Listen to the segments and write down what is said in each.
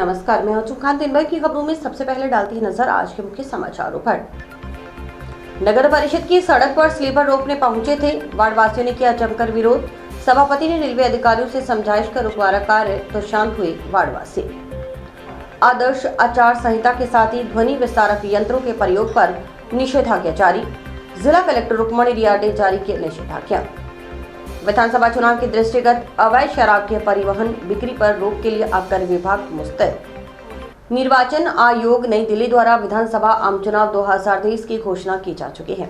नमस्कार, मैं हूं खान। दिन भर की खबरों में सबसे पहले डालती है नजर आज के मुख्य समाचारों पर। नगर परिषद की सड़क पर स्लीपर रोकने पहुंचे थे वार्ड वासियों ने किया जमकर विरोध। सभापति ने रेलवे अधिकारियों से समझाइश कर रुकवाया कार्य तो शांत हुए वार्डवासी। आदर्श आचार संहिता के साथ ही ध्वनि विस्तारक यंत्रों के प्रयोग पर निषेधाज्ञा जारी। जिला कलेक्टर रुक्मणी रियाड ने जारी किया निषेधाज्ञा। विधानसभा चुनाव के दृष्टिगत अवैध शराब के परिवहन बिक्री पर रोक के लिए आबकारी विभाग मुस्तैद। निर्वाचन आयोग नई दिल्ली द्वारा विधानसभा आम चुनाव 2023 की घोषणा की जा चुकी है।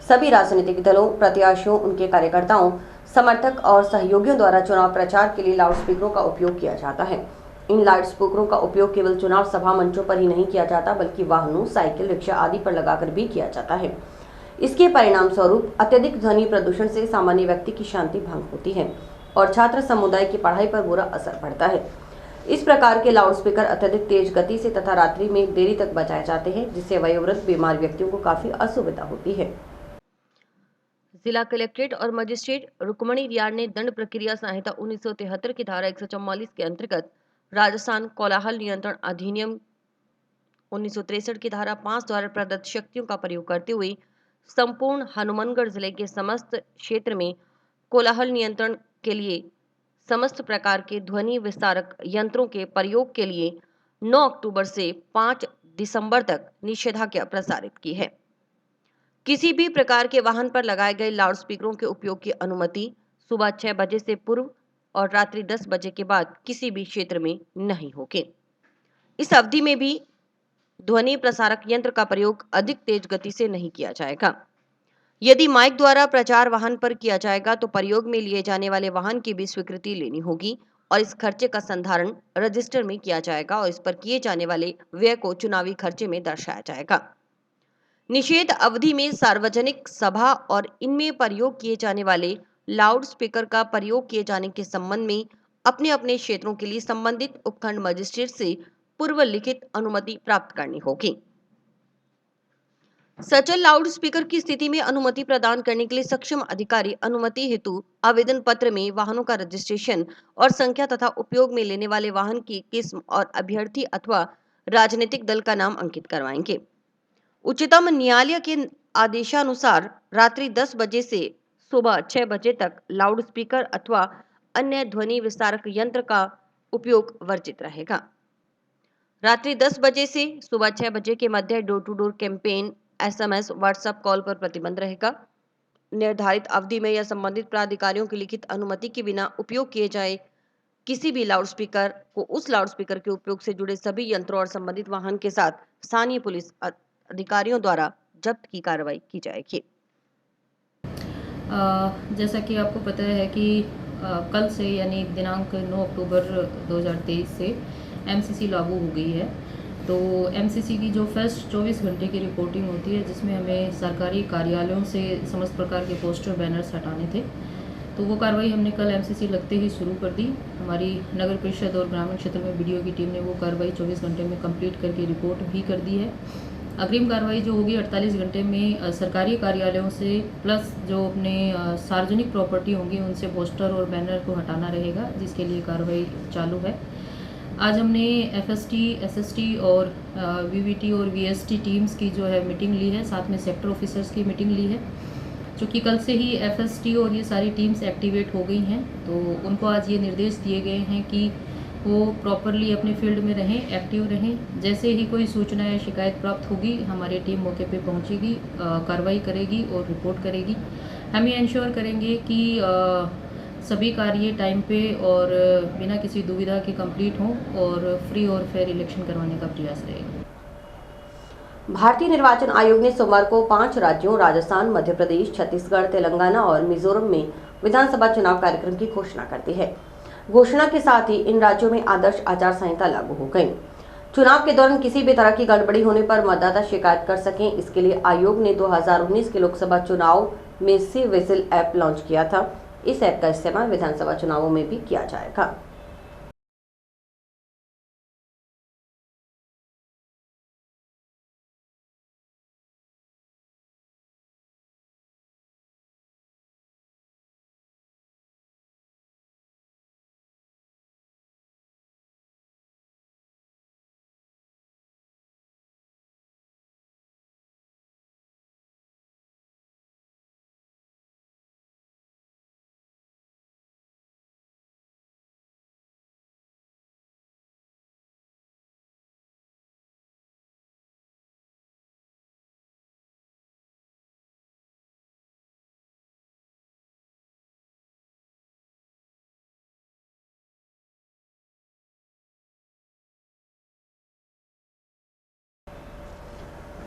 सभी राजनीतिक दलों, प्रत्याशियों, उनके कार्यकर्ताओं, समर्थक और सहयोगियों द्वारा चुनाव प्रचार के लिए लाउडस्पीकरों का उपयोग किया जाता है। इन लाउडस्पीकरों का उपयोग केवल चुनाव सभा मंचों पर ही नहीं किया जाता, बल्कि वाहनों, साइकिल, रिक्शा आदि पर लगाकर भी किया जाता है। इसके परिणाम स्वरूप अत्यधिक ध्वनि प्रदूषण से सामान्य व्यक्ति की शांति भंग होती है और छात्र समुदाय की पढ़ाई पर बुरा असर पड़ता है। इस प्रकार के लाउडस्पीकर अत्यधिक तेज गति से तथा रात्रि में देरी तक बजाए जाते हैं, जिससे वयोवृद्ध बीमार व्यक्तियों को काफी असुविधा होती है। जिला कलेक्ट्रेट और मजिस्ट्रेट रुक्मणी रियाड ने दंड प्रक्रिया संहिता 1973 की धारा 144 के अंतर्गत राजस्थान कोलाहल नियंत्रण अधिनियम 1963 की धारा 5 द्वारा प्रदत्त शक्तियों का प्रयोग करते हुए संपूर्ण हनुमानगढ़ जिले के समस्त क्षेत्र में कोलाहल नियंत्रण के लिए समस्त प्रकार के ध्वनि विस्तारक यंत्रों के प्रयोग के लिए 9 अक्टूबर से 5 दिसंबर तक निषेधाज्ञा प्रसारित की है। किसी भी प्रकार के वाहन पर लगाए गए लाउडस्पीकरों के उपयोग की अनुमति सुबह 6 बजे से पूर्व और रात्रि 10 बजे के बाद किसी भी क्षेत्र में नहीं होगी। इस अवधि में भी ध्वनि प्रसारक यंत्र का प्रयोग अधिक तेज गति से नहीं किया जाएगा। यदि माइक द्वारा प्रचार वाहन पर किया जाएगा तो प्रयोग में लिए जाने वाले वाहन की भी स्वीकृति लेनी होगी और इस खर्चे का संधारण रजिस्टर में किया जाएगा और इस पर किए जाने वाले व्यय को चुनावी खर्चे में दर्शाया जाएगा। निषेध अवधि में सार्वजनिक सभा और इनमें प्रयोग किए जाने वाले लाउड स्पीकर का प्रयोग किए जाने के संबंध में अपने अपने क्षेत्रों के लिए संबंधित उपखंड मजिस्ट्रेट से पूर्व लिखित अनुमति प्राप्त करनी होगी। सचल लाउड स्पीकर की स्थिति में अनुमति प्रदान करने के लिए सक्षम अधिकारी अनुमति हेतु आवेदन पत्र में वाहनों का रजिस्ट्रेशन और संख्या तथा उपयोग में लेने वाले वाहन की किस्म और अभ्यर्थी अथवा राजनीतिक दल का नाम अंकित करवाएंगे। उच्चतम न्यायालय के आदेशानुसार रात्रि 10 बजे से सुबह 6 बजे तक लाउड स्पीकर अथवा अन्य ध्वनि विस्तारक यंत्र का उपयोग वर्जित रहेगा। रात्रि 10 बजे से सुबह 6 बजे के मध्य door to door campaign, SMS, WhatsApp call पर प्रतिबंध रहेगा। निर्धारित अवधि में या संबंधित प्राधिकारियों की लिखित अनुमति के बिना उपयोग किए जाए किसी भी लाउडस्पीकर को उस लाउडस्पीकर के उपयोग से जुड़े सभी यंत्रों और संबंधित वाहन के साथ स्थानीय पुलिस अधिकारियों द्वारा जब्त की कार्रवाई की जाएगी। जैसा कि आपको पता है कि कल से यानी दिनांक 9 अक्टूबर 2023 से एमसीसी लागू हो गई है। तो एमसीसी की जो फर्स्ट 24 घंटे की रिपोर्टिंग होती है, जिसमें हमें सरकारी कार्यालयों से समस्त प्रकार के पोस्टर बैनर्स हटाने थे, तो वो कार्रवाई हमने कल एमसीसी लगते ही शुरू कर दी। हमारी नगर परिषद और ग्रामीण क्षेत्र में बीडीओ की टीम ने वो कार्रवाई 24 घंटे में कंप्लीट करके रिपोर्ट भी कर दी है। अग्रिम कार्रवाई जो होगी 48 घंटे में सरकारी कार्यालयों से प्लस जो अपने सार्वजनिक प्रॉपर्टी होंगी उनसे पोस्टर और बैनर को हटाना रहेगा, जिसके लिए कार्रवाई चालू है। आज हमने एफएसटी, एसएसटी और वीवीटी और वीएसटी टीम्स की जो है मीटिंग ली है, साथ में सेक्टर ऑफिसर्स की मीटिंग ली है, क्योंकि कल से ही एफएसटी और ये सारी टीम्स एक्टिवेट हो गई हैं। तो उनको आज ये निर्देश दिए गए हैं कि वो प्रॉपरली अपने फील्ड में रहें, एक्टिव रहें। जैसे ही कोई सूचना या शिकायत प्राप्त होगी हमारी टीम मौके पे पहुंचेगी, कार्रवाई करेगी और रिपोर्ट करेगी। हम ये इंश्योर करेंगे कि सभी कार्य टाइम पे और बिना किसी दुविधा के कंप्लीट हों और फ्री और फेयर इलेक्शन करवाने का प्रयास रहेगा। भारतीय निर्वाचन आयोग ने सोमवार को 5 राज्यों राजस्थान, मध्य प्रदेश, छत्तीसगढ़, तेलंगाना और मिजोरम में विधानसभा चुनाव कार्यक्रम की घोषणा कर दी है। घोषणा के साथ ही इन राज्यों में आदर्श आचार संहिता लागू हो गई। चुनाव के दौरान किसी भी तरह की गड़बड़ी होने पर मतदाता शिकायत कर सकें, इसके लिए आयोग ने 2019 के लोकसभा चुनाव में सी विजिल ऐप लॉन्च किया था। इस ऐप का इस्तेमाल विधानसभा चुनावों में भी किया जाएगा।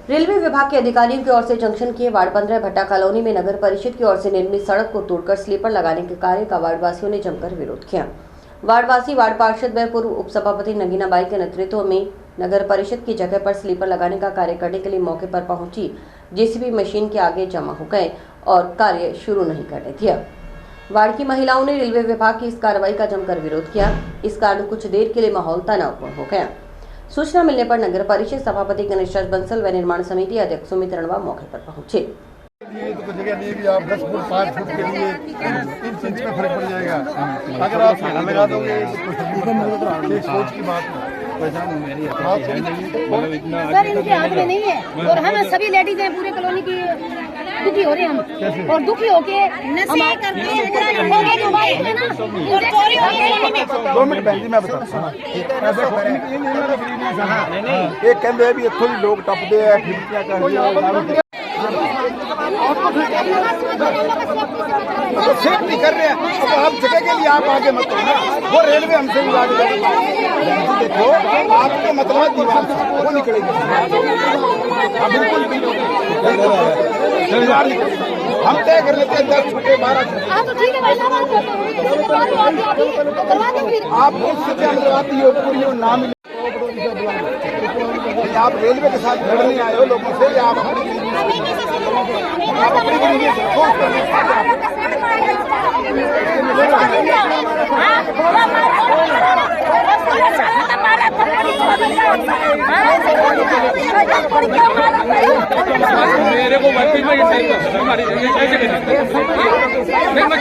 रेलवे विभाग के अधिकारियों की ओर से जंक्शन के वार्ड 15 भट्टा कॉलोनी में नगर परिषद की ओर से निर्मित सड़क को तोड़कर स्लीपर लगाने के कार्य का वार्डवासियों ने जमकर विरोध किया। वार्डवासी वार्ड पार्षद व पूर्व उपसभापति नगीना बाई के नेतृत्व में नगर परिषद की जगह पर स्लीपर लगाने का कार्य करने के लिए मौके पर पहुंची जेसीबी मशीन के आगे जमा हो गए और कार्य शुरू नहीं करने दिया। वार्ड की महिलाओं ने रेलवे विभाग की इस कार्रवाई का जमकर विरोध किया। इस कारण कुछ देर के लिए माहौल तनावपूर्ण हो गया। सूचना मिलने पर नगर परिषद सभापति गणेश राज बंसल व निर्माण समिति अध्यक्ष सुमित रणवा मौके पर पहुंचे। तो जगह नहीं भी आप 10 फुट 5 फुट के लिए 3 इंच में फर्क पड़ जाएगा। अगर आप लगा दोगे तो सोच की बात है। सर इनके हाथ में नहीं है और हम सभी लेडीज हैं पूरे कॉलोनी की दुखी हो रहे हैं हम और दुखी होके दो मिनट बहन जी मैं बताता एक कहते भी थोड़ी लोग टपते हैं फिर सेट नहीं कर रहे हैं तो आप जगह के लिए आप आगे मत ना वो रेलवे हमसे भी आगे देखो आपके मतलब दीवार वो निकलेगी हम तय कर लेते हैं 10 छुट्टे 12 आप आती हो पूरी ना मिले आप रेलवे के साथ लड़ने आए हो लोगों से आप मेरे को वर्किंग में सही कर हमारी कैसे नहीं मैं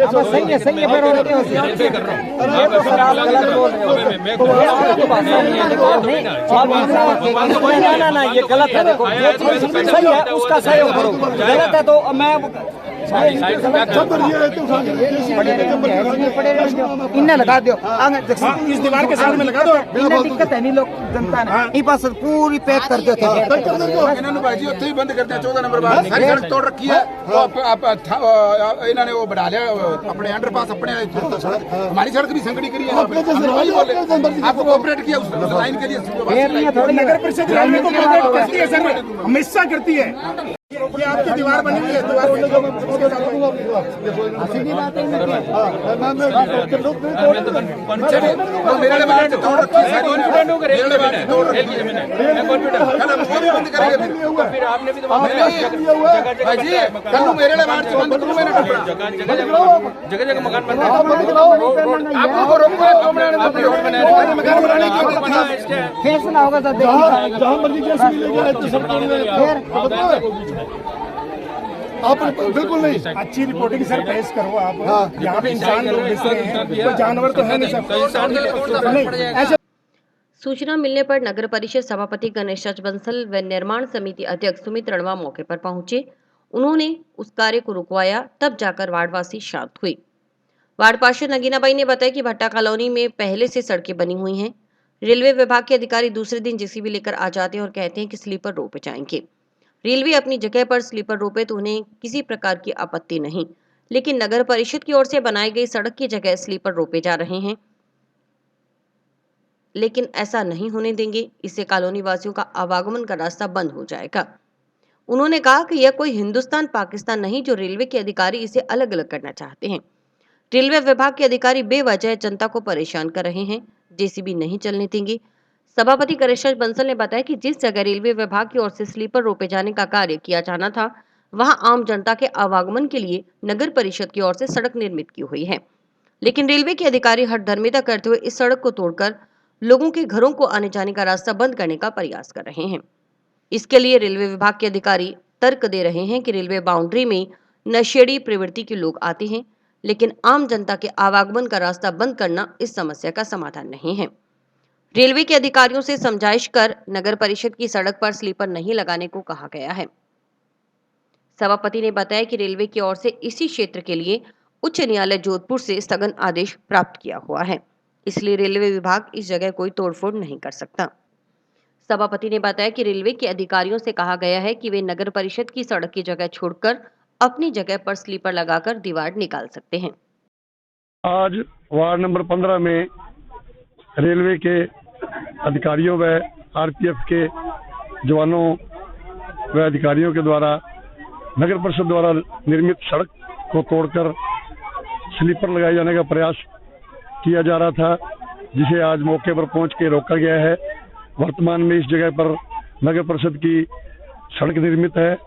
चुप सही है फिर ना ये गलत है। देखो सही है उसका सहयोग करो, गलत है तो मैं इन्हें लगा दो इस दीवार के साथ में लगा दो। इन्हें दिक्कत है नहीं लोग जनता ने बस पूरी पैक कर देते हैं। ही बंद करते हैं 14 नंबर बार सारी सड़क तोड़ रखी है तो इन्होंने वो बढ़ा लिया अपने अंडरपास अपने हमारी सड़क भी संकड़ी करी है आपको कोऑपरेट किया उस लाइन के लिए नगर परिषद हमेशा करती है ये आपकी दीवार बनी हुई है जगह जगह मकान बन फैसला होगा तो जहाँ मर्जी आप बिल्कुल नहीं अच्छी रिपोर्टिंग सर पेश करो आप। यहाँ पे इंसान लोग दिख रहे हैं, कोई जानवर तो है नहीं सब नहीं ऐसे। सूचना मिलने पर नगर परिषद सभापति गणेश राज बंसल व निर्माण समिति अध्यक्ष सुमित रणवा मौके पर पहुंचे। उन्होंने उस कार्य को रुकवाया, तब जाकर वार्डवासी शांत हुए। वार्ड पार्षद नगीना बाई ने बताया कि भट्टा कॉलोनी में पहले से सड़कें बनी हुई हैं। रेलवे विभाग के अधिकारी दूसरे दिन जेसीबी लेकर आ जाते हैं और कहते हैं कि स्लीपर रोपे जाएंगे। रेलवे अपनी जगह पर स्लीपर रोपे तो उन्हें किसी प्रकार की आपत्ति नहीं, लेकिन नगर परिषद की ओर से बनाई गई सड़क की जगह स्लीपर रोपे जा रहे हैं, लेकिन ऐसा नहीं होने देंगे। इससे कॉलोनी वासियों का आवागमन का रास्ता बंद हो जाएगा। उन्होंने कहा कि यह कोई हिंदुस्तान पाकिस्तान नहीं जो रेलवे के अधिकारी इसे अलग अलग करना चाहते हैं। रेलवे विभाग के अधिकारी बेवजह जनता को परेशान कर रहे हैं, जेसीबी नहीं चलने देंगे। सभापति गणेश राज बंसल ने बताया कि जिस जगह रेलवे विभाग की ओर से स्लीपर रोपे जाने का कार्य किया जाना था, वहां आम जनता के आवागमन के लिए नगर परिषद की ओर से सड़क निर्मित की हुई है, लेकिन रेलवे के अधिकारी हठधर्मिता करते हुए इस सड़क को तोड़कर लोगों के घरों को आने जाने का रास्ता बंद करने का प्रयास कर रहे हैं। इसके लिए रेलवे विभाग के अधिकारी तर्क दे रहे हैं कि रेलवे बाउंड्री में नशेड़ी प्रवृत्ति के लोग आते हैं, लेकिन आम जनता के आवागमन का रास्ता बंद करना इस समस्या का समाधान नहीं है। रेलवे के अधिकारियों से समझाइश कर नगर परिषद की सड़क पर स्लीपर नहीं लगाने को कहा गया है। सभापति ने बताया कि रेलवे की ओर से इसी क्षेत्र के लिए उच्च न्यायालय जोधपुर से स्थगन आदेश प्राप्त किया हुआ है, इसलिए रेलवे विभाग इस जगह कोई तोड़फोड़ नहीं कर सकता। सभापति ने बताया कि रेलवे के अधिकारियों से कहा गया है कि वे नगर परिषद की सड़क की जगह छोड़कर अपनी जगह पर स्लीपर लगाकर दीवार निकाल सकते हैं। आज वार्ड नंबर 15 में रेलवे के अधिकारियों व आरपीएफ के जवानों व अधिकारियों के द्वारा नगर परिषद द्वारा निर्मित सड़क को तोड़कर स्लीपर लगाए जाने का प्रयास किया जा रहा था, जिसे आज मौके पर पहुंच के रोका गया है। वर्तमान में इस जगह पर नगर परिषद की सड़क निर्मित है,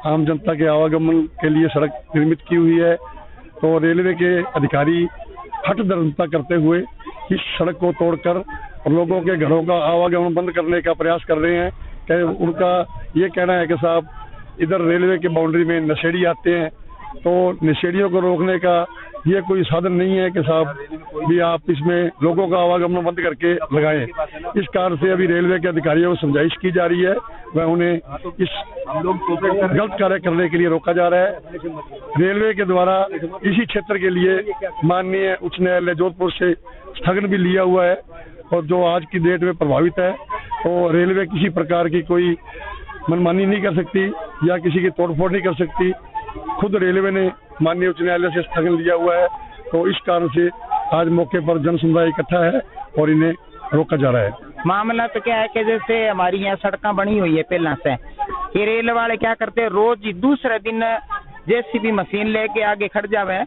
आम जनता के आवागमन के लिए सड़क निर्मित की हुई है। तो रेलवे के अधिकारी हठधर्मिता करते हुए इस सड़क को तोड़कर लोगों के घरों का आवागमन बंद करने का प्रयास कर रहे हैं। कि उनका ये कहना है कि साहब इधर रेलवे के बाउंड्री में नशेड़ी आते हैं, तो नशेड़ियों को रोकने का ये कोई साधन नहीं है कि साहब भी आप इसमें लोगों का आवागमन बंद करके लगाएं। इस कारण से अभी रेलवे के अधिकारियों को समझाइश की जा रही है, वह उन्हें इस गलत कार्य करने के लिए रोका जा रहा है। रेलवे के द्वारा इसी क्षेत्र के लिए माननीय उच्च न्यायालय जोधपुर से स्थगन भी लिया हुआ है, और जो आज की डेट में प्रभावित है, तो रेलवे किसी प्रकार की कोई मनमानी नहीं कर सकती या किसी की तोड़फोड़ नहीं कर सकती। खुद रेलवे ने माननीय उच्च न्यायालय से स्थगन लिया हुआ है, तो इस कारण से आज मौके पर जन समुदाय इकट्ठा है और इन्हें रोका जा रहा है। मामला तो क्या है कि जैसे हमारी यहाँ सड़कें बनी हुई है पहला से, ये रेल वाले क्या करते हैं, रोज दूसरे दिन जेसीबी मशीन लेके आगे खड़ जावे,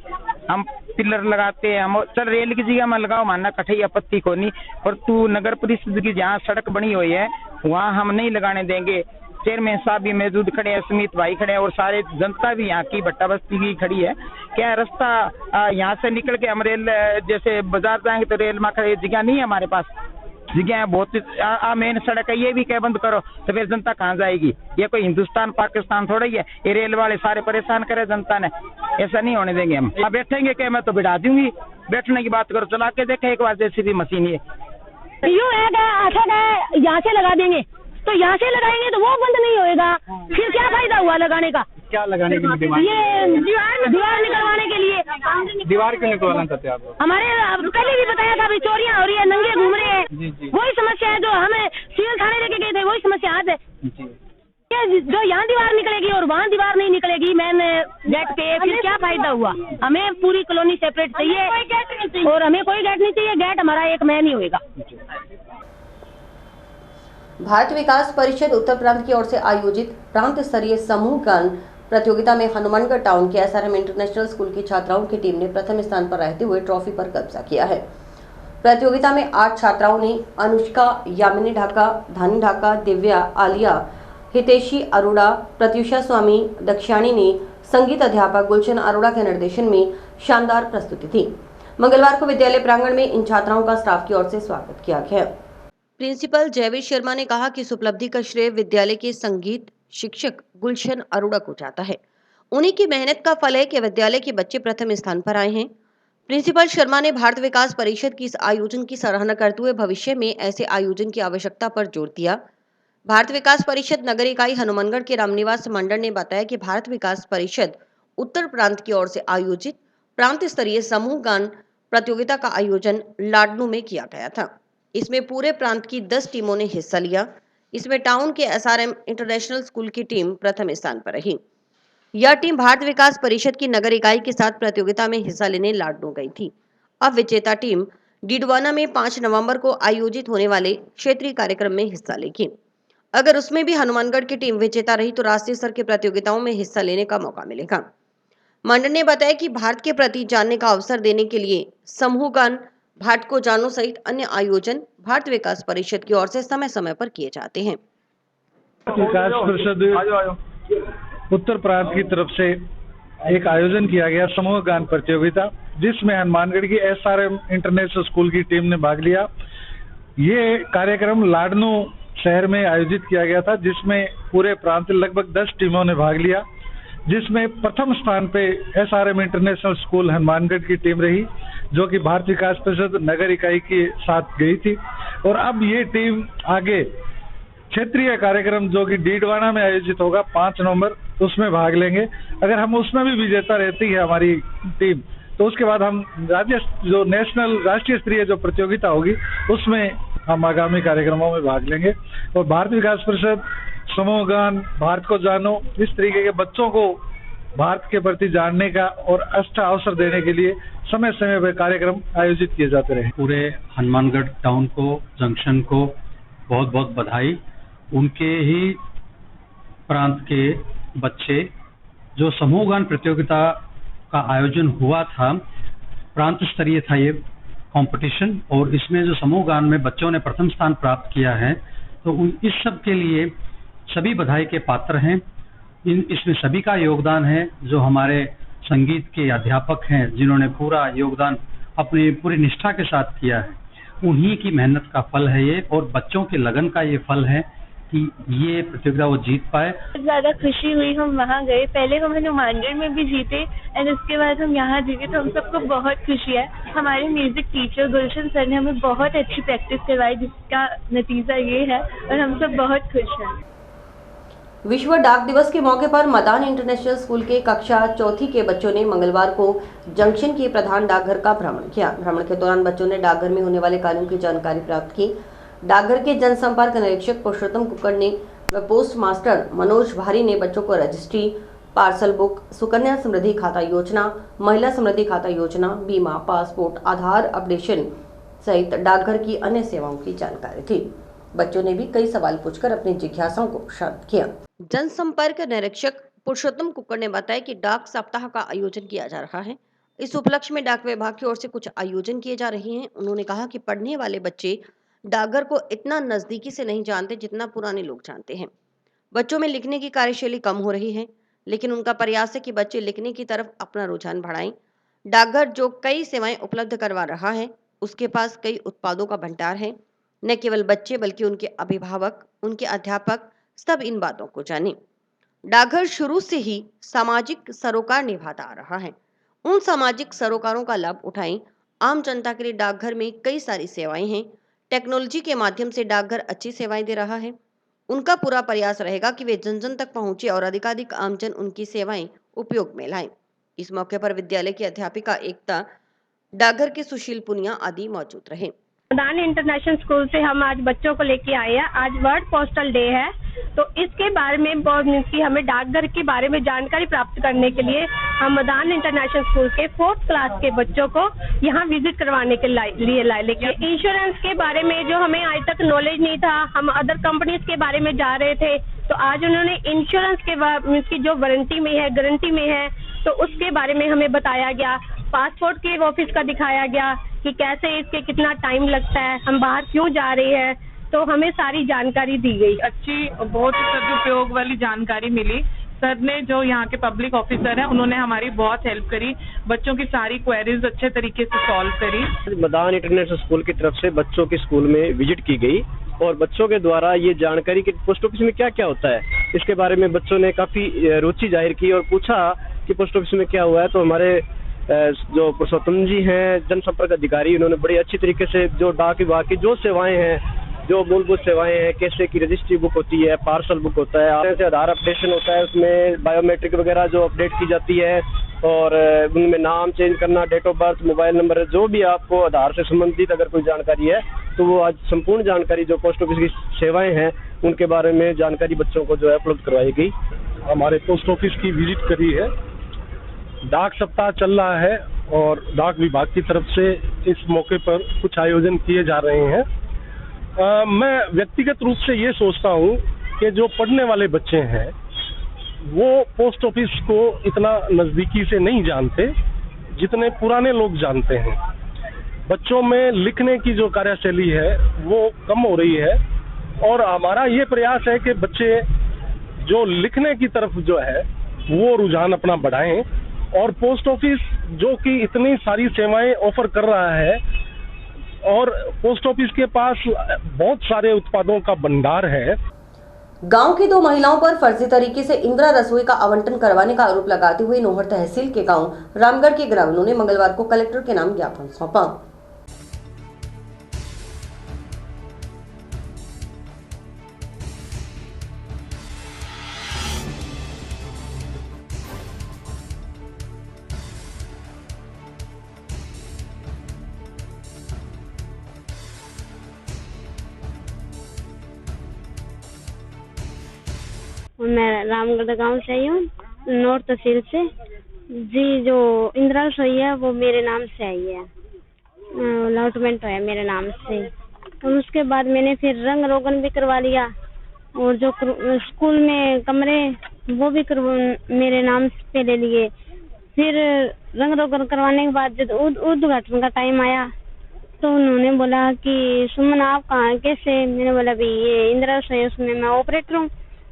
हम पिलर लगाते हैं, हम चल रेल की जगह में लगाओ, मानना कठई आपत्ति को नहीं, पर तू नगर परिषद की जहाँ सड़क बनी हुई है वहाँ हम नहीं लगाने देंगे। चेयरमैन साहब भी मौजूद खड़े हैं, सुमित भाई खड़े हैं और सारे जनता भी यहाँ की भट्टा बस्ती की खड़ी है। क्या रास्ता यहाँ से निकल के हम रेल जैसे बाजार जाएंगे तो रेल में खड़े जगह नहीं है, हमारे पास जगह है बहुत। मेन सड़क है, ये भी क्या बंद करो तो फिर जनता कहाँ जाएगी? ये कोई हिंदुस्तान पाकिस्तान थोड़ा ही है, ये रेल वाले सारे परेशान करे जनता ने, ऐसा नहीं होने देंगे हम। अब बैठेंगे क्या, मैं तो बिठा दूंगी, बैठने की बात करो, चला के देखे एक बार जेसीबी मशीन। ये यूँ है यहाँ से लगा देंगे तो यहाँ से लगाएंगे तो वो बंद नहीं होएगा, फिर क्या फायदा हुआ लगाने का? क्या लगाने के लिए? ये दीवार निकलवाने के लिए। दीवार क्यों निकलवाना चाहते हैं आप? हमारे पहले भी बताया था, चोरियां हो रही है, नंगे घूम रहे हैं, वही समस्या है जो हमें सिविल थाने लेके गए थे, वही समस्या आज है। ये जो यहाँ दीवार निकलेगी और वहाँ दीवार नहीं निकलेगी मैन गेट पे, फिर क्या फायदा हुआ? हमें पूरी कॉलोनी सेपरेट चाहिए और हमें कोई गेट नहीं चाहिए, गेट हमारा एक मैन ही होगा। भारत विकास परिषद उत्तर प्रांत की ओर से आयोजित प्रांत स्तरीय समूह गान प्रतियोगिता में हनुमानगढ़ टाउन के एसआरएम इंटरनेशनल स्कूल की छात्राओं की टीम ने प्रथम स्थान पर रहते हुए ट्रॉफी पर कब्जा किया है। प्रतियोगिता में 8 छात्राओं ने अनुष्का, यामिनी ढाका, धानी ढाका, दिव्या, आलिया, हितेशी अरोड़ा, प्रत्युषा स्वामी, दक्षाणी ने संगीत अध्यापक गुलशन अरोड़ा के निर्देशन में शानदार प्रस्तुति थी। मंगलवार को विद्यालय प्रांगण में इन छात्राओं का स्टाफ की ओर से स्वागत किया गया। प्रिंसिपल जयवीर शर्मा ने कहा कि इस उपलब्धि का श्रेय विद्यालय के संगीत शिक्षक गुलशन अरोड़ा को जाता है। उन्हीं की मेहनत का फल है कि विद्यालय के बच्चे प्रथम स्थान पर आए हैं। प्रिंसिपल शर्मा ने भारत विकास परिषद की इस आयोजन की सराहना करते हुए भविष्य में ऐसे आयोजन की आवश्यकता पर जोर दिया। भारत विकास परिषद नगर इकाई हनुमानगढ़ के रामनिवास मंडल ने बताया कि भारत विकास परिषद उत्तर प्रांत की ओर से आयोजित प्रांत स्तरीय समूह गान प्रतियोगिता का आयोजन लाडनू में किया गया था। इसमें पूरे प्रांत की 10 टीमों ने हिस्सा लिया। इसमें टाउन के एसआरएम इंटरनेशनल स्कूल की टीम प्रथम स्थान पर रही। यह टीम भारत विकास परिषद की नगर इकाई के साथ प्रतियोगिता में हिस्सा लेने लाडनू गई थी। अब विजेता टीम डिडवाना में 5 नवंबर को आयोजित होने वाले क्षेत्रीय कार्यक्रम में हिस्सा लेगी। अगर उसमें भी हनुमानगढ़ की टीम विजेता रही तो राष्ट्रीय स्तर की प्रतियोगिताओं में हिस्सा लेने का मौका मिलेगा। मंडल ने बताया कि भारत के प्रति जानने का अवसर देने के लिए समूह गान, भारत को जानो सहित अन्य आयोजन भारत विकास परिषद की ओर से समय समय पर किए जाते हैं। विकास परिषद उत्तर प्रांत की तरफ से एक आयोजन किया गया समूह गान प्रतियोगिता, जिसमें हनुमानगढ़ की एसआरएम इंटरनेशनल स्कूल की टीम ने भाग लिया। ये कार्यक्रम लाडनू शहर में आयोजित किया गया था, जिसमें पूरे प्रांत लगभग 10 टीमों ने भाग लिया। जिसमें प्रथम स्थान पे SRM इंटरनेशनल स्कूल हनुमानगढ़ की टीम रही, जो कि भारत विकास परिषद नगर इकाई के साथ गई थी। और अब ये टीम आगे क्षेत्रीय कार्यक्रम जो कि डीडवाना में आयोजित होगा 5 नवंबर, उसमें भाग लेंगे। अगर हम उसमें भी विजेता रहती है हमारी टीम, तो उसके बाद हम राष्ट्रीय स्तरीय जो प्रतियोगिता होगी उसमें हम आगामी कार्यक्रमों में भाग लेंगे। और भारत विकास परिषद समूह गान, भारत को जानो, इस तरीके के बच्चों को भारत के प्रति जानने का और अच्छा अवसर देने के लिए समय समय पर कार्यक्रम आयोजित किए जाते रहे। पूरे हनुमानगढ़ टाउन को, जंक्शन को बहुत बहुत बधाई। उनके ही प्रांत के बच्चे, जो समूह गान प्रतियोगिता का आयोजन हुआ था, प्रांत स्तरीय था ये कंपटीशन, और इसमें जो समूह गान में बच्चों ने प्रथम स्थान प्राप्त किया है, तो इस सब के लिए सभी बधाई के पात्र हैं। इसमें सभी का योगदान है। जो हमारे संगीत के अध्यापक हैं, जिन्होंने पूरा योगदान अपनी पूरी निष्ठा के साथ किया है, उन्हीं की मेहनत का फल है ये, और बच्चों के लगन का ये फल है कि ये प्रतियोगिता वो जीत पाए। ज्यादा खुशी हुई, हम वहाँ गए, पहले हम हनुमानगढ़ में भी जीते और उसके बाद हम यहाँ जीते, तो हम सबको बहुत खुशी है। हमारे म्यूजिक टीचर गुलशन सर ने हमें बहुत अच्छी प्रैक्टिस करवाई, जिसका नतीजा ये है, और हम सब बहुत खुश हैं। विश्व डाक दिवस के मौके पर मदान इंटरनेशनल स्कूल के कक्षा 4ठी के बच्चों ने मंगलवार को जंक्शन के प्रधान डाकघर का भ्रमण किया। भ्रमण के दौरान बच्चों ने डाकघर में होने वाले कार्यों की जानकारी प्राप्त की। डाकघर के जनसंपर्क निरीक्षक पुरुषोत्तम कुक्कड़ ने व पोस्ट मास्टर मनोज भारी ने बच्चों को registry, parcel book, Sukanya Samriddhi खाता योजना, महिला समृद्धि खाता योजना, बीमा, पासपोर्ट, आधार अपडेशन सहित डाकघर की अन्य सेवाओं की जानकारी दी। बच्चों ने भी कई सवाल पूछकर अपनी जिज्ञासाओं को शांत किया। जनसंपर्क निरीक्षक पुरुषोत्तम कुक्कड़ ने बताया कि डाक सप्ताह का आयोजन किया जा रहा है। इस उपलक्ष्य में डाक विभाग की ओर से कुछ आयोजन किए जा रहे हैं। उन्होंने कहा कि पढ़ने वाले बच्चे डाकघर को इतना नजदीकी से नहीं जानते जितना पुराने लोग जानते हैं। बच्चों में लिखने की कार्यशैली कम हो रही है, लेकिन उनका प्रयास है कि बच्चे लिखने की तरफ अपना रुझान बढ़ाएं। डाकघर जो कई सेवाएं उपलब्ध करवा रहा है, उसके पास कई उत्पादों का भंडार है। न केवल बच्चे बल्कि उनके अभिभावक, उनके अध्यापक सब इन बातों को जानें। डाकघर शुरू से ही सामाजिक सरोकार निभाता आ रहा है। उन सामाजिक सरोकारों का लाभ उठाएं। आम जनता के लिए डाकघर में कई सारी सेवाएं हैं। टेक्नोलॉजी के माध्यम से डाकघर अच्छी सेवाएं दे रहा है। उनका पूरा प्रयास रहेगा कि वे जन जन तक पहुंचे और अधिकाधिक आमजन उनकी सेवाएं उपयोग में लाएं। इस मौके पर विद्यालय की अध्यापिका एकता, डाकघर के सुशील पुनिया आदि मौजूद रहे। मदान इंटरनेशनल स्कूल से हम आज बच्चों को लेके आए हैं। आज वर्ल्ड पोस्टल डे है, तो इसके बारे में बहुत मीन्स की हमें डाकघर के बारे में जानकारी प्राप्त करने के लिए हम मदान इंटरनेशनल स्कूल के 4th क्लास के बच्चों को यहाँ विजिट करवाने के लिए लाए। लेकिन इंश्योरेंस के बारे में जो हमें आज तक नॉलेज नहीं था, हम अदर कंपनीज के बारे में जा रहे थे, तो आज उन्होंने इंश्योरेंस के मीन्स की जो वारंटी में है, गारंटी में है, तो उसके बारे में हमें बताया गया। पासपोर्ट के ऑफिस का दिखाया गया कि कैसे इसके कितना टाइम लगता है, हम बाहर क्यों जा रहे हैं, तो हमें सारी जानकारी दी गई। अच्छी बहुत सदुपयोग वाली जानकारी मिली। सर ने, जो यहाँ के पब्लिक ऑफिसर हैं, उन्होंने हमारी बहुत हेल्प करी। बच्चों की सारी क्वेरीज अच्छे तरीके से सॉल्व करी। मदान इंटरनेशनल स्कूल की तरफ से बच्चों के स्कूल में विजिट की गई और बच्चों के द्वारा ये जानकारी कि पोस्ट ऑफिस में क्या क्या होता है, इसके बारे में बच्चों ने काफी रुचि जाहिर की और पूछा कि पोस्ट ऑफिस में क्या हुआ है। तो हमारे जो पुरुषोत्तम जी हैं, जनसंपर्क अधिकारी, उन्होंने बड़ी अच्छी तरीके से जो डाक विभाग की जो सेवाएं हैं, जो मूलभूत सेवाएं हैं, कैसे की रजिस्ट्री बुक होती है, पार्सल बुक होता है, से आधार अपडेशन होता है, उसमें बायोमेट्रिक वगैरह जो अपडेट की जाती है, और उनमें नाम चेंज करना, date of birth, mobile number, जो भी आपको आधार से संबंधित अगर कोई जानकारी है, तो वो आज संपूर्ण जानकारी जो पोस्ट ऑफिस की सेवाएं हैं उनके बारे में जानकारी बच्चों को जो है उपलब्ध करवाई गई। हमारे पोस्ट ऑफिस की विजिट करी है। डाक सप्ताह चल रहा है और डाक विभाग की तरफ से इस मौके पर कुछ आयोजन किए जा रहे हैं। मैं व्यक्तिगत रूप से ये सोचता हूँ कि जो पढ़ने वाले बच्चे हैं वो पोस्ट ऑफिस को इतना नज़दीकी से नहीं जानते जितने पुराने लोग जानते हैं। बच्चों में लिखने की जो कार्यशैली है वो कम हो रही है और हमारा ये प्रयास है कि बच्चे जो लिखने की तरफ जो है वो रुझान अपना बढ़ाएं और पोस्ट ऑफिस जो कि इतनी सारी सेवाएं ऑफर कर रहा है और पोस्ट ऑफिस के पास बहुत सारे उत्पादों का भंडार है। गांव की 2 महिलाओं पर फर्जी तरीके से इंदिरा रसोई का आवंटन करवाने का आरोप लगाते हुए नोहर तहसील के गांव रामगढ़ के ग्रामीणों ने मंगलवार को कलेक्टर के नाम ज्ञापन सौंपा। मैं रामगढ़ गांव से आई हूँ, नॉर्थ तहसील से जी। जो इंदिरा रसोई है वो मेरे नाम से आई है, अलॉटमेंट है मेरे नाम से। और उसके बाद मैंने फिर रंग रोगन भी करवा लिया और जो स्कूल में कमरे वो भी मेरे नाम पे ले लिए। फिर रंग रोगन करवाने के बाद जब उद्घाटन का टाइम आया तो उन्होंने बोला कि सुमन आप कहाँ कैसे। मैंने बोला भाई ये इंदिरा रसोई, उसमें मैं ऑपरेटर हूँ।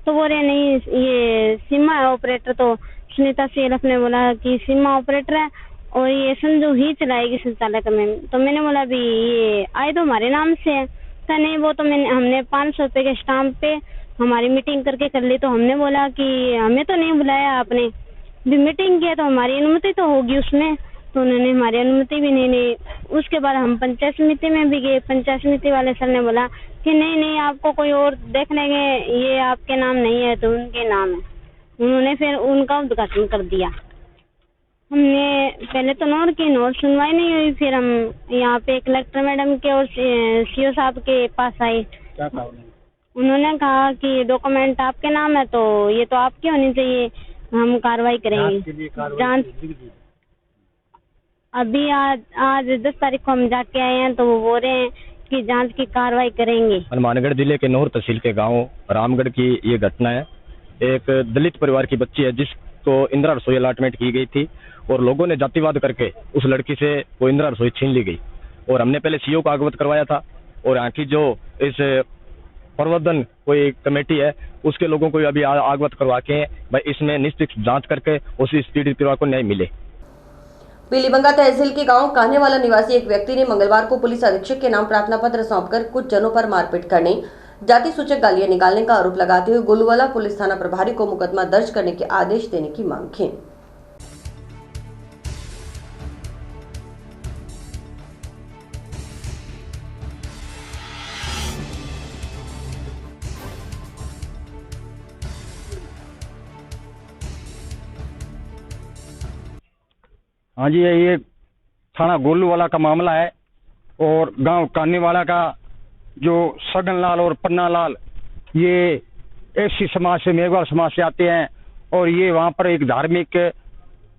तो बोल रहे नहीं ये सीमा है ऑपरेटर। तो सुनीता सीएलएफ ने बोला कि सीमा ऑपरेटर है और ये संजू ही चलाएगी संचालक में। तो मैंने बोला भी ये आए तो हमारे नाम से है। तो नहीं वो तो हमने 500 रुपए के स्टाम्प पे हमारी मीटिंग करके कर ली। तो हमने बोला कि हमें तो नहीं बुलाया आपने, भी मीटिंग किया तो हमारी अनुमति तो होगी उसमें। तो उन्होंने हमारी अनुमति भी नहीं ली। उसके बाद हम पंचायत समिति में भी गए। पंचायत समिति वाले सर ने बोला कि नहीं आपको कोई और देख लेंगे, ये आपके नाम नहीं है तो उनके नाम है। उन्होंने फिर उनका उद्घाटन कर दिया। हमने पहले तो नोर सुनवाई नहीं हुई। फिर हम यहाँ पे कलेक्टर मैडम के और सीओ साहब के पास आए। क्या कहा उन्होंने कहा कि डॉक्यूमेंट आपके नाम है तो ये तो आपकी होनी चाहिए, हम कार्रवाई करेंगे। जांच अभी आज 10 तारीख को हम जाके आए हैं तो वो बोल रहे हैं कि जांच की कार्रवाई करेंगे। हनुमानगढ़ जिले के नोहर तहसील के गांव रामगढ़ की ये घटना है। एक दलित परिवार की बच्ची है जिसको इंदिरा रसोई अलॉटमेंट की गई थी और लोगों ने जातिवाद करके उस लड़की से वो इंदिरा रसोई छीन ली गई। और हमने पहले सीओ को अवगत करवाया था और यहाँ की जो इस प्रवर्धन कोई कमेटी है उसके लोगों को अभी अवगत करवा के भाई इसमें निश्चित जांच करके उस पीड़ित परिवार को न्याय मिले। पीलीबंगा तहसील के गांव कान्हेवाला निवासी एक व्यक्ति ने मंगलवार को पुलिस अधीक्षक के नाम प्रार्थना पत्र सौंपकर कुछ जनों पर मारपीट करने, जाति सूचक गालियां निकालने का आरोप लगाते हुए गोलूवाला पुलिस थाना प्रभारी को मुकदमा दर्ज करने के आदेश देने की मांग की। हाँ जी, ये थाना गोलूवाला का मामला है और गांव कान्हेवाला का जो सगनलाल और पन्नालाल ये एससी समाज से, मेघवाल समाज से आते हैं और ये वहाँ पर एक धार्मिक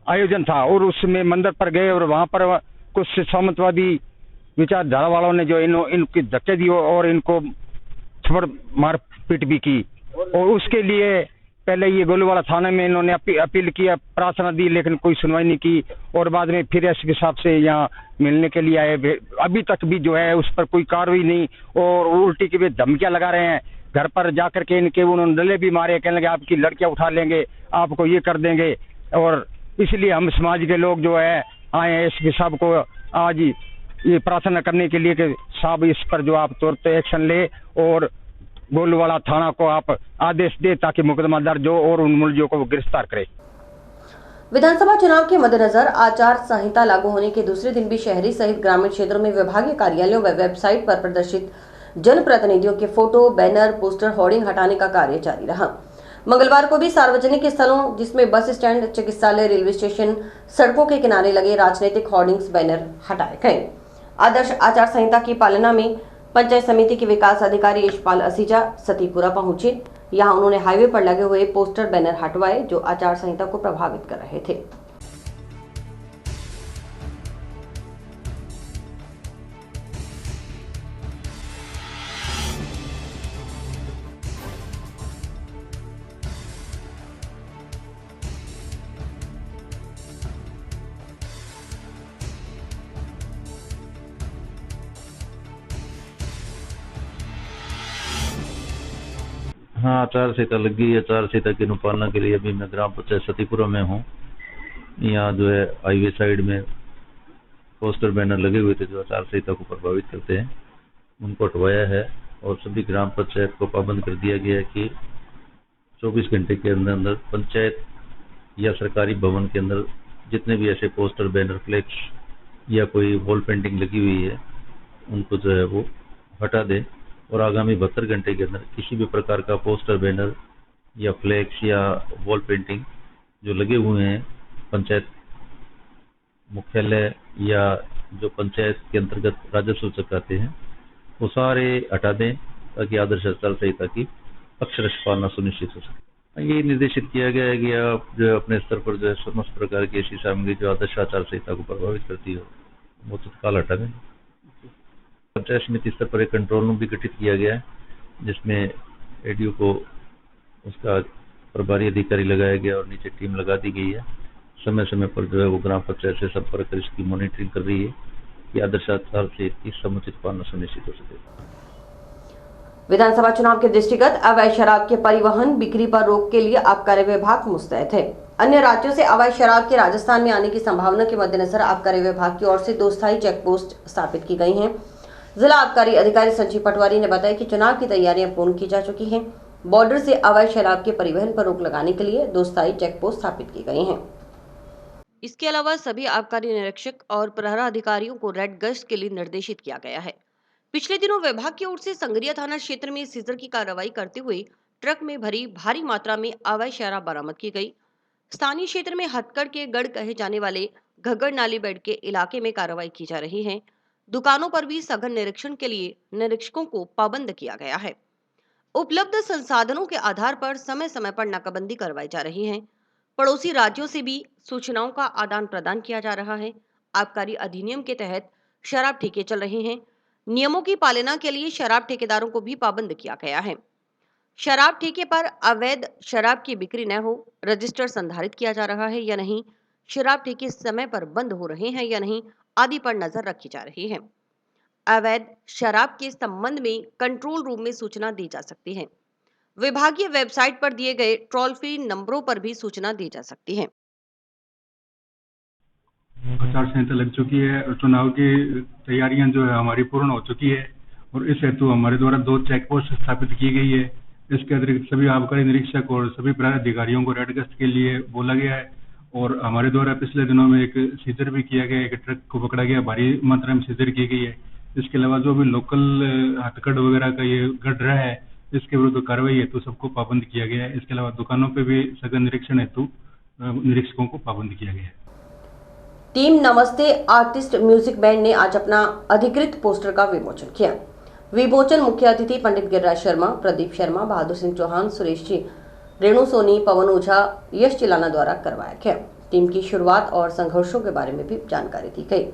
आयोजन था और उसमें मंदिर पर गए और वहाँ पर कुछ सामंतवादी विचारधारा वालों ने जो इनकी धक्के दी और इनको थप्पड़ मारपीट भी की। और उसके लिए पहले ये गोलूवाला थाने में इन्होंने अपील किया, प्रार्थना दी, लेकिन कोई सुनवाई नहीं की और बाद में फिर एसपी साहब से यहाँ मिलने के लिए आए। अभी तक भी जो है उस पर कोई कार्रवाई नहीं और उल्टी की भी धमकियां लगा रहे हैं। घर पर जाकर के इनके उन्होंने डले भी मारे, कहने लगे आपकी लड़कियां उठा लेंगे, आपको ये कर देंगे। और इसलिए हम समाज के लोग जो है आए एसपी साहब को आज ये प्रार्थना करने के लिए कि साहब इस पर जो आप तुरंत एक्शन ले और गोलूवाला थाना को आप आदेश दे ताकि मुकदमा दर्ज हो और उन मुलजियों को गिरफ्तार करे। विधानसभा चुनाव के मद्देनजर आचार संहिता लागू होने के दूसरे दिन भी शहरी सहित ग्रामीण क्षेत्रों में विभागीय कार्यालयों व वेबसाइट पर प्रदर्शित जनप्रतिनिधियों के फोटो, बैनर, पोस्टर, होर्डिंग हटाने का कार्य जारी रहा। मंगलवार को भी सार्वजनिक स्थलों जिसमें बस स्टैंड, चिकित्सालय, रेलवे स्टेशन, सड़कों के किनारे लगे राजनीतिक होर्डिंग्स, बैनर हटाए गए। आदर्श आचार संहिता की पालना में पंचायत समिति के विकास अधिकारी यशपाल असीजा सतीपुरा पहुंचे। यहां उन्होंने हाईवे पर लगे हुए पोस्टर, बैनर हटवाए जो आचार संहिता को प्रभावित कर रहे थे। हाँ, आचार संहिता लग गई। आचार संहिता की अनुपालना के लिए अभी मैं ग्राम पंचायत सतीपुरा में हूँ। यहाँ जो है हाईवे साइड में पोस्टर, बैनर लगे हुए थे जो आचार संहिता को प्रभावित करते हैं, उनको हटवाया है और सभी ग्राम पंचायत को पाबंद कर दिया गया है कि 24 घंटे के अंदर अंदर पंचायत या सरकारी भवन के अंदर जितने भी ऐसे पोस्टर, बैनर, फ्लेक्स या कोई वॉल पेंटिंग लगी हुई है उनको जो है वो हटा दें और आगामी 72 घंटे के अंदर किसी भी प्रकार का पोस्टर, बैनर या फ्लेक्स या वॉल पेंटिंग जो लगे हुए हैं पंचायत मुख्यालय या जो पंचायत के अंतर्गत राजस्व चुकाते हैं वो सारे हटा दें ताकि आदर्श आचार संहिता की अक्षरश पालना सुनिश्चित हो सके। ये निर्देशित किया गया है कि आप जो अपने स्तर पर जो है समस्त प्रकार की ऐसी सामग्री जो आदर्श आचार संहिता को प्रभावित करती हो वो तत्काल हटा दें। पंचायत समिति स्तर पर एक कंट्रोल रूम भी गठित किया गया है जिसमें एडीओ को उसका प्रभारी अधिकारी लगाया गया और नीचे टीम लगा दी गई है। समय समय पर जो है वो ग्राम पंचायत से संपर्क कर इसकी मॉनिटरिंग कर रही है कि आदर्श आचार संहिता की समुचित पालना सुनिश्चित हो सके। विधानसभा चुनाव के दृष्टिगत अवैध शराब के परिवहन बिक्री पर रोक के लिए आबकारी विभाग मुस्तैद है। अन्य राज्यों से अवैध शराब के राजस्थान में आने की संभावना के मद्देनजर आबकारी विभाग की ओर से 2 स्थायी चेक पोस्ट स्थापित की गई हैं। जिला आबकारी अधिकारी संजीव पटवारी ने बताया कि चुनाव की तैयारियां पूर्ण की जा चुकी हैं। बॉर्डर से अवैध शराब के परिवहन पर रोक लगाने के लिए 2 स्थायी चेक पोस्ट स्थापित की गई हैं। इसके अलावा सभी आबकारी निरीक्षक और प्रहरा अधिकारियों को रेड गश्त के लिए निर्देशित किया गया है। पिछले दिनों विभाग की ओर से संगरिया थाना क्षेत्र में सीजर की कार्रवाई करते हुए ट्रक में भरी भारी मात्रा में अवैध शराब बरामद की गई। स्थानीय क्षेत्र में हथकड़ के गढ़ कहे जाने वाले घग्गड़ नाली बेड के इलाके में कार्रवाई की जा रही है। दुकानों पर भी सघन निरीक्षण के लिए निरीक्षकों को पाबंद किया गया है। उपलब्ध संसाधनों के आधार पर समय समय पर नाकाबंदी करवाई जा रही है। पड़ोसी राज्यों से भी सूचनाओं का आदान प्रदान किया जा रहा है। आबकारी अधिनियम के तहत शराब ठेके चल रहे हैं। नियमों की पालना के लिए शराब ठेकेदारों को भी पाबंद किया गया है। शराब ठेके पर अवैध शराब की बिक्री न हो, रजिस्टर संधारित किया जा रहा है या नहीं, शराब ठेके समय पर बंद हो रहे हैं या नहीं आदि पर नजर रखी जा रही है। अवैध शराब के संबंध में कंट्रोल रूम में सूचना दी जा सकती है। विभागीय वेबसाइट पर दिए गए टोल फ्री नंबरों पर भी सूचना दी जा सकती है। आचार संहिता लग चुकी है और चुनाव की तैयारियां जो है हमारी पूर्ण हो चुकी है और इस हेतु हमारे द्वारा 2 चेक पोस्ट स्थापित की गई है। इसके अतिरिक्त सभी आबकारी निरीक्षक और सभी प्रहरी अधिकारियों को रेड गश्त के लिए बोला गया है और हमारे द्वारा पिछले दिनों में एक सीजर भी किया गया, एक ट्रक को पकड़ा गया, भारी मात्रा में सीजर की गई है। इसके अलावा जो भी लोकल हथकड़ वगैरह का ये घट रहा है इसके विरुद्ध कार्रवाई हेतु सबको पाबंद किया गया है। इसके अलावा दुकानों पे भी सघन निरीक्षण हेतु निरीक्षकों को पाबंद किया गया है। टीम नमस्ते आर्टिस्ट म्यूजिक बैंड ने आज अपना अधिकृत पोस्टर का विमोचन किया। विमोचन मुख्य अतिथि पंडित गिरिराज शर्मा, प्रदीप शर्मा, बहादुर सिंह चौहान, सुरेश जी, रेणु सोनी, पवन ओझा, यश चिलाना द्वारा करवाया गया। टीम की शुरुआत और संघर्षों के बारे में भी जानकारी दी गई।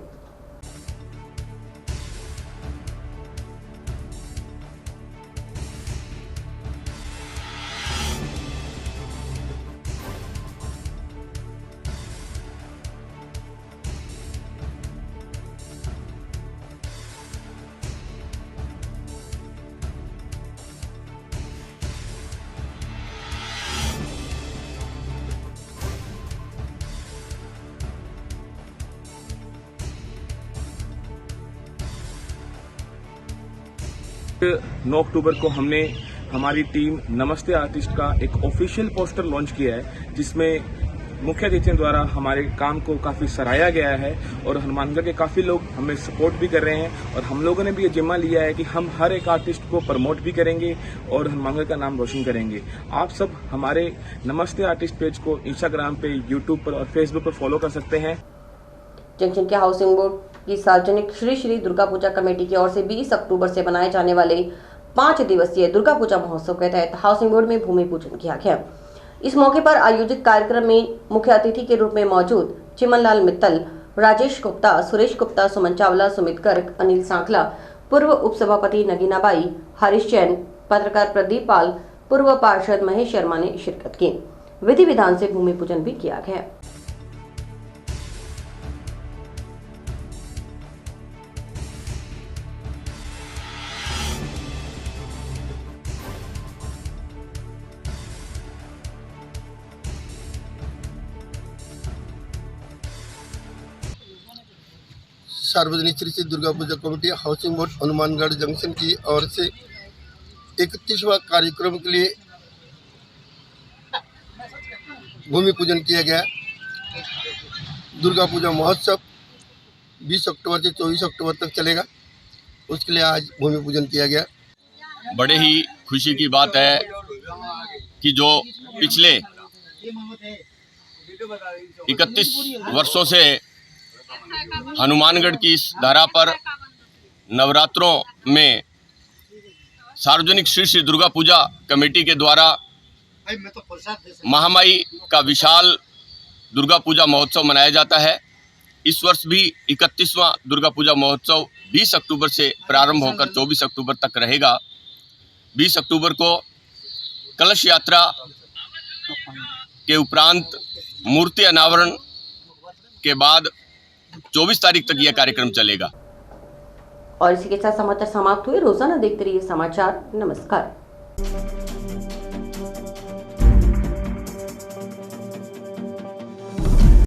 नौ अक्टूबर को हमने हमारी टीम नमस्ते आर्टिस्ट का एक ऑफिशियल पोस्टर लॉन्च किया है जिसमें मुख्य अतिथियों द्वारा हमारे काम को काफी सराहा गया है और हनुमानगढ़ के काफी लोग हमें सपोर्ट भी कर रहे हैं और हम लोगों ने भी ये जिम्मा लिया है कि हम हर एक आर्टिस्ट को प्रमोट भी करेंगे और हनुमानगढ़ का नाम रोशन करेंगे। आप सब हमारे नमस्ते आर्टिस्ट पेज को इंस्टाग्राम पे, यूट्यूब पर और फेसबुक पर फॉलो कर सकते हैं। जंक्शन के हाउसिंग बोर्ड की सार्वजनिक श्री श्री दुर्गा पूजा कमेटी की ओर से 20 अक्टूबर से मनाए जाने वाले 5 दिवसीय दुर्गा पूजा महोत्सव के तहत हाउसिंग बोर्ड में भूमि पूजन किया गया। इस मौके पर आयोजित कार्यक्रम में मुख्य अतिथि के रूप में मौजूद चिमनलाल मित्तल, राजेश गुप्ता, सुरेश गुप्ता, सुमन चावला, सुमित गर्ग, अनिल सांखला, पूर्व उपसभापति नगीनाबाई, हरीश जैन, पत्रकार प्रदीप पाल, पूर्व पार्षद महेश शर्मा ने शिरकत की। विधि विधान से भूमि पूजन भी किया गया। सार्वजनिक Shri Shri Durga Puja committee housing board Hanumangarh junction की ओर से 31वां कार्यक्रम के लिए भूमि पूजन किया गया। दुर्गा पूजा महोत्सव 20 अक्टूबर से 24 अक्टूबर तक चलेगा, उसके लिए आज भूमि पूजन किया गया। बड़े ही खुशी की बात है कि जो पिछले 31 वर्षों से हनुमानगढ़ की इस धरा पर नवरात्रों में सार्वजनिक श्री श्री दुर्गा पूजा कमेटी के द्वारा महामाई का विशाल दुर्गा पूजा महोत्सव मनाया जाता है। इस वर्ष भी 31वां दुर्गा पूजा महोत्सव 20 अक्टूबर से प्रारंभ होकर 24 अक्टूबर तक रहेगा। 20 अक्टूबर को कलश यात्रा के उपरांत मूर्ति अनावरण के बाद 24 तारीख तक यह कार्यक्रम चलेगा। और इसी के साथ समाचार समाप्त हुए। रोजाना देखते रहिए समाचार। नमस्कार।